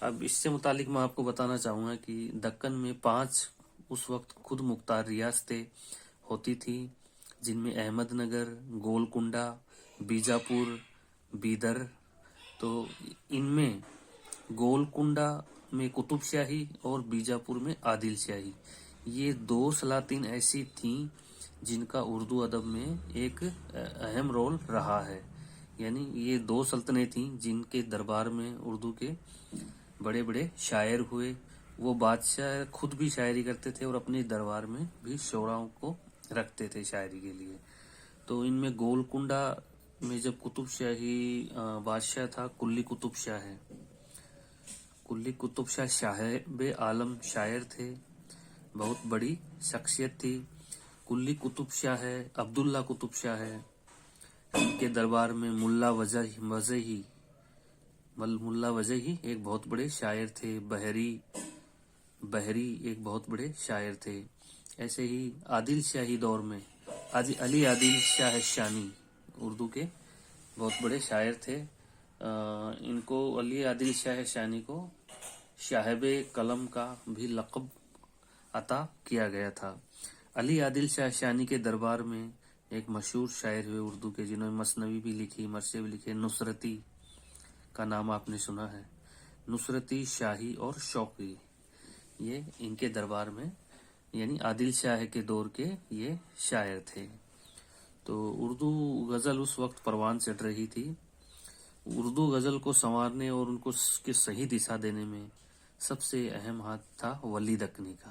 اب اس سے متعلق میں آپ کو بتانا چاہوں گا کہ دکن میں 5 اس وقت خود مختار ریاستیں ہوتی تھی، جن میں احمد نگر، گولکنڈا، بیجاپور، بیدر. تو ان میں گولکنڈا میں قطب شاہی اور بیجاپور میں عادل شاہی، یہ 2 سلاطین ایسی تھیں جن کا اردو ادب میں ایک اہم رول رہا ہے. یعنی یہ 2 سلطنتیں تھیں جن کے دربار میں اردو کے بڑے بڑے شاعر ہوئے. وہ بادشاہ خود بھی شاعری کرتے تھے اور اپنے دربار میں بھی شعراؤں کو رکھتے تھے شاعری کے لیے. تو ان میں گولکنڈا میں جب قطب شاہی بادشاہ تھا قلی قطب شاہ ہے. قلی قطب شاہ صاحب عالم شاعر تھے، بہت بڑی شخصیت تھی. قلی قطب شاہ ہے، عبداللہ قطب شاہ ہے. ان کے دربار میں ملا وجہی ایک بہت بڑے شاعر تھے. بحری ایک بہت بڑے شاعر تھے. ایسے ہی عادل شاہی دور میں علی عادل شاہ شانی اردو کے بہت بڑے شاعر تھے. ان کو علی عادل شاہ شانی کو صاحب قلم کا بھی لقب عطا کیا گیا تھا. علی عادل شاہ شانی کے دربار میں ایک مشہور شاعر ہوئے اردو کے، جنہوں نے مثنوی بھی لکھی، مرثیے بھی لکھے. نصرتی کا نام آپ نے سنا ہے. نصرتی، شاہی اور شوقی، یہ ان کے دربار میں یعنی عادل شاہ کے دور کے یہ شاعر تھے. تو اردو غزل اس وقت پروان چڑھ رہی تھی. اردو غزل کو سنوارنے اور ان کو کی صحیح دشا دینے میں سب سے اہم ہاتھ تھا ولی دکنی کا.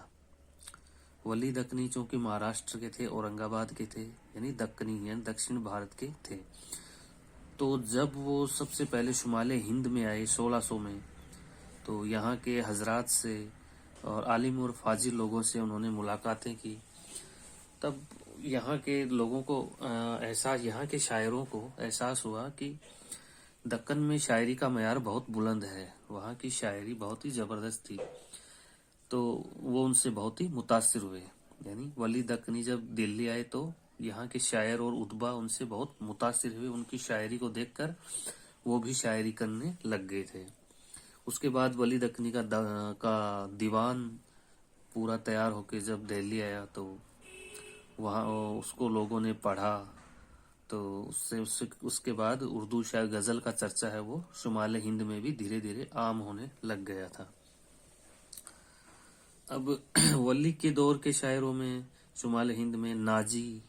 ولی دکنی چونکہ مہاراشٹر کے تھے، اورنگ آباد کے تھے، یعنی دکنی یعنی دکشن بھارت کے تھے. تو جب وہ سب سے پہلے شمال ہند میں آئے 1600 میں، تو یہاں کے حضرات سے اور عالم اور فاضل لوگوں سے انہوں نے ملاقاتیں کی. تب یہاں کے لوگوں کو یہاں کے شاعروں کو احساس ہوا کہ دکن میں شاعری کا معیار بہت بلند ہے، وہاں کی شاعری بہت ہی زبردست تھی. تو وہ ان سے بہت ہی متاثر ہوئے. یعنی ولی دکنی جب دلی آئے تو یہاں کے شاعر اور ادبا ان سے بہت متاثر ہوئے. ان کی شاعری کو دیکھ کر وہ بھی شاعری کرنے لگ گئے تھے. اس کے بعد ولی دکنی کا دیوان پورا تیار ہو کے جب دہلی آیا تو وہاں اس کو لوگوں نے پڑھا. تو اس کے بعد اردو شاعر غزل کا چرچہ ہے وہ شمال ہند میں بھی دھیرے دھیرے عام ہونے لگ گیا تھا. اب ولی کے دور کے شاعروں میں شمال ہند میں ناجی،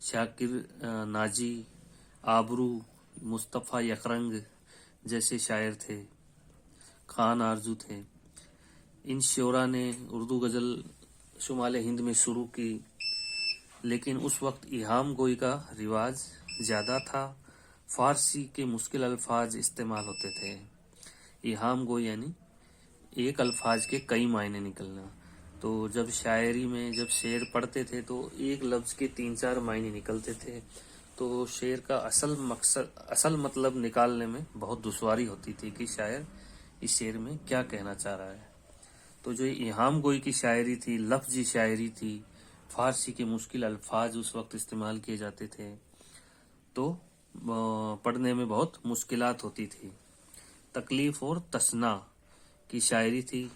شاکر ناجی، آبرو، مصطفیٰ یکرنگ جیسے شاعر تھے. خان آرزو تھے. ان شعراء نے اردو غزل شمال ہند میں شروع کی، لیکن اس وقت ایہام گوئی کا رواج زیادہ تھا. فارسی کے مشکل الفاظ استعمال ہوتے تھے. ایہام گوئی یعنی ایک الفاظ کے کئی معنی نکلنا. تو جب شاعری میں جب شعر پڑھتے تھے تو ایک لفظ کے 3-4 معنی نکلتے تھے. تو شعر کا اصل مطلب نکالنے میں بہت دشواری ہوتی تھی کہ شاعر اس شعر میں کیا کہنا چاہ رہا ہے. تو جو ایہام گوئی کی شاعری تھی، لفظی شاعری تھی، فارسی کے مشکل الفاظ اس وقت استعمال کیے جاتے تھے، تو پڑھنے میں بہت مشکلات ہوتی تھی. تکلیف اور تسنا کی شاعری تھی.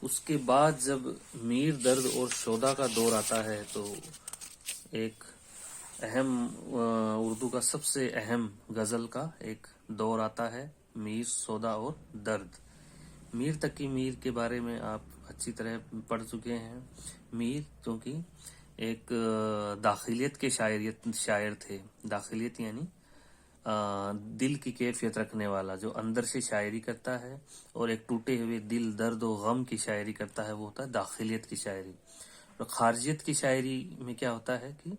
اس کے بعد جب میر درد اور شودا کا دور آتا ہے تو ایک اہم اردو کا سب سے اہم غزل کا ایک دور آتا ہے، میر، شودا اور درد. میر تقی میر کے بارے میں آپ اچھی طرح پڑھ چکے ہیں. میر کیونکہ ایک داخلیت کے شاعر تھے. داخلیت یعنی دل کی کیفیت رکھنے والا، جو اندر سے شاعری کرتا ہے اور ایک ٹوٹے ہوئے دل، درد و غم کی شاعری کرتا ہے، وہ ہوتا ہے داخلیت کی شاعری. اور خارجیت کی شاعری میں کیا ہوتا ہے کہ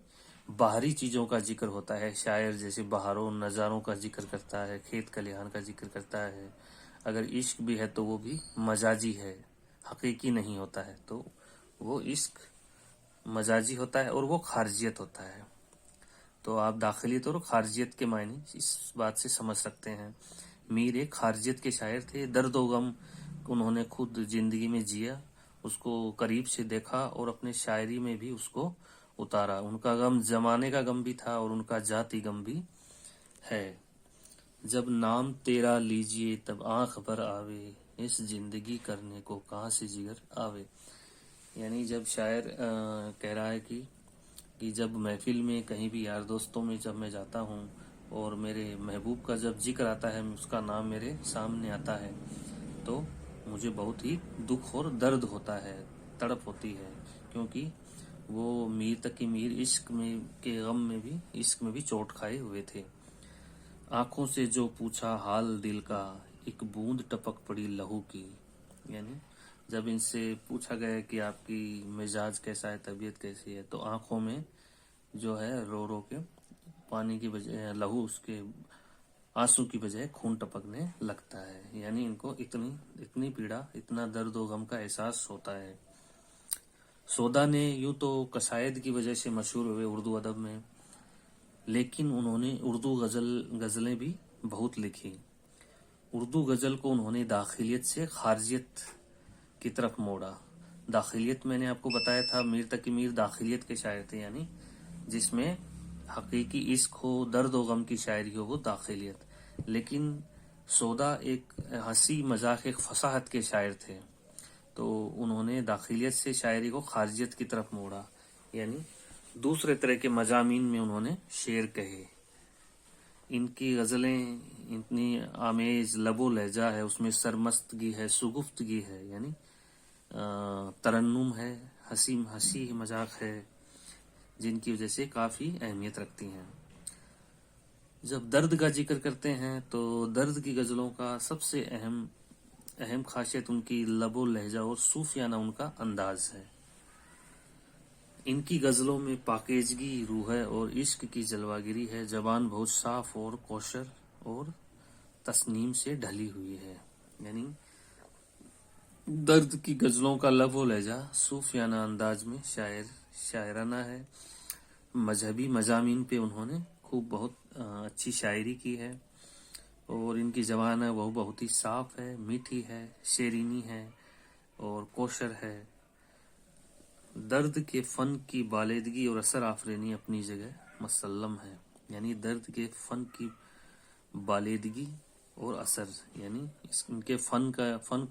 باہری چیزوں کا ذکر ہوتا ہے. شاعر جیسے بہاروں، نظاروں کا ذکر کرتا ہے، کھیت کھلیان کا ذکر کرتا ہے. اگر عشق بھی ہے تو وہ بھی مجازی ہے، حقیقی نہیں ہوتا ہے. تو وہ عشق مجازی ہوتا ہے اور وہ خارجیت ہوتا ہے. تو آپ داخلیت اور خارجیت کے معنی اس بات سے سمجھ سکتے ہیں. میر ایک خارجیت کے شاعر تھے. درد و غم انہوں نے خود زندگی میں جیا، اس کو قریب سے دیکھا اور اپنے شاعری میں بھی اس کو اتارا. ان کا غم زمانے کا غم بھی تھا اور ان کا ذاتی غم بھی ہے. جب نام تیرا لیجیے تب آنکھ بھر آوے، اس زندگی کرنے کو کہاں سے جگر آوے۔ یعنی جب شاعر کہہ رہا ہے کہ جب محفل میں کہیں بھی یار دوستوں میں جب میں جاتا ہوں اور میرے محبوب کا جب ذکر آتا ہے، اس کا نام میرے سامنے آتا ہے، تو مجھے بہت ہی دکھ اور درد ہوتا ہے، تڑپ ہوتی ہے، کیونکہ وہ میر تقی میر عشق میں کے غم میں بھی عشق میں بھی چوٹ کھائے ہوئے تھے۔ آنکھوں سے جو پوچھا حال دل کا، ایک بوند ٹپک پڑی لہو کی۔ یعنی جب ان سے پوچھا گیا کہ آپ کی مزاج کیسا ہے، طبیعت کیسی ہے، تو آنکھوں میں جو ہے رو رو کے پانی کی بجائے لہو، اس کے آنسو کی بجائے خون ٹپکنے لگتا ہے۔ یعنی ان کو اتنی پیڑا، اتنا درد و غم کا احساس ہوتا ہے۔ سودا نے یوں تو قصائد کی وجہ سے مشہور ہوئے اردو ادب میں، لیکن انہوں نے اردو غزلیں بھی بہت لکھی۔ اردو غزل کو انہوں نے داخلیت سے خارجیت کی طرف موڑا۔ داخلیت میں نے آپ کو بتایا تھا، میر تقی میر داخلیت کے شاعر تھے، یعنی جس میں حقیقی عشق ہو، درد و غم کی شاعری ہو، وہ داخلیت۔ لیکن سودا ایک ہنسی مذاق، ایک فصاحت کے شاعر تھے، تو انہوں نے داخلیت سے شاعری کو خارجیت کی طرف موڑا، یعنی دوسرے طرح کے مضامین میں انہوں نے شعر کہے۔ ان کی غزلیں اتنی آمیز لب و لہجہ ہے، اس میں سرمستگی ہے، شگفتگی ہے، یعنی ترنم ہے، ہنسی مذاق ہے، جن کی وجہ سے کافی اہمیت رکھتی ہیں۔ جب درد کا ذکر کرتے ہیں تو درد کی غزلوں کا سب سے اہم خاصیت ان کی لب و لہجہ اور صوفیانہ ان کا انداز ہے۔ ان کی غزلوں میں پاکیزگی روح ہے اور عشق کی جلوہ گری ہے، زبان بہت صاف اور کوشر اور تسنیم سے ڈھلی ہوئی ہے۔ یعنی درد کی غزلوں کا لب و لہجہ صوفیانہ انداز میں شاعرانہ ہے۔ مذہبی مضامین پہ انہوں نے خوب بہت اچھی شاعری کی ہے، اور ان کی زبان ہے وہ بہت ہی صاف ہے، میٹھی ہے، شیرینی ہے اور کوشر ہے۔ درد کے فن کی بالیدگی اور اثر آفرینی اپنی جگہ مسلم ہے۔ یعنی درد کے فن کی بالیدگی اور اثر، یعنی ان کے فن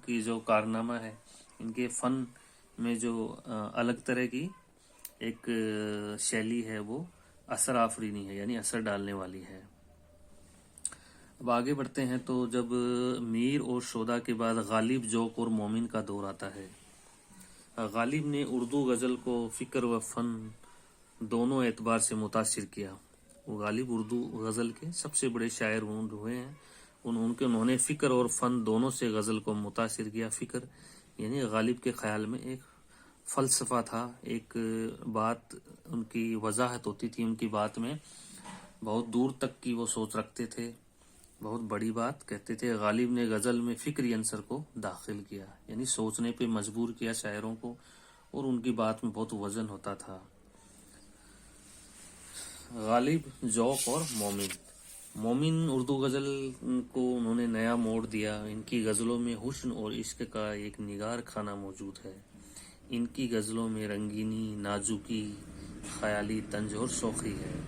کی جو کارنامہ ہے، ان کے فن میں جو الگ طرح کی ایک شیلی ہے، وہ اثر آفرینی ہے، یعنی اثر ڈالنے والی ہے۔ اب آگے بڑھتے ہیں تو جب میر اور سودا کے بعد غالب، ذوق اور مومن کا دور آتا ہے۔ غالب نے اردو غزل کو فکر و فن دونوں اعتبار سے متاثر کیا۔ غالب اردو غزل کے سب سے بڑے شاعر ہوئے ہیں۔ انہوں نے فکر اور فن دونوں سے غزل کو متاثر کیا۔ فکر یعنی غالب کے خیال میں ایک فلسفہ تھا، ایک بات، ان کی وضاحت ہوتی تھی، ان کی بات میں بہت دور تک کی وہ سوچ رکھتے تھے، بہت بڑی بات کہتے تھے۔ غالب نے غزل میں فکری عنصر کو داخل کیا، یعنی سوچنے پہ مجبور کیا شاعروں کو، اور ان کی بات میں بہت وزن ہوتا تھا۔ غالب، ذوق اور مومن اردو غزل کو انہوں نے نیا موڑ دیا۔ ان کی غزلوں میں حسن اور عشق کا ایک نگار خانہ موجود ہے۔ ان کی غزلوں میں رنگینی، نازکی، خیالی طنز اور شوخی ہے۔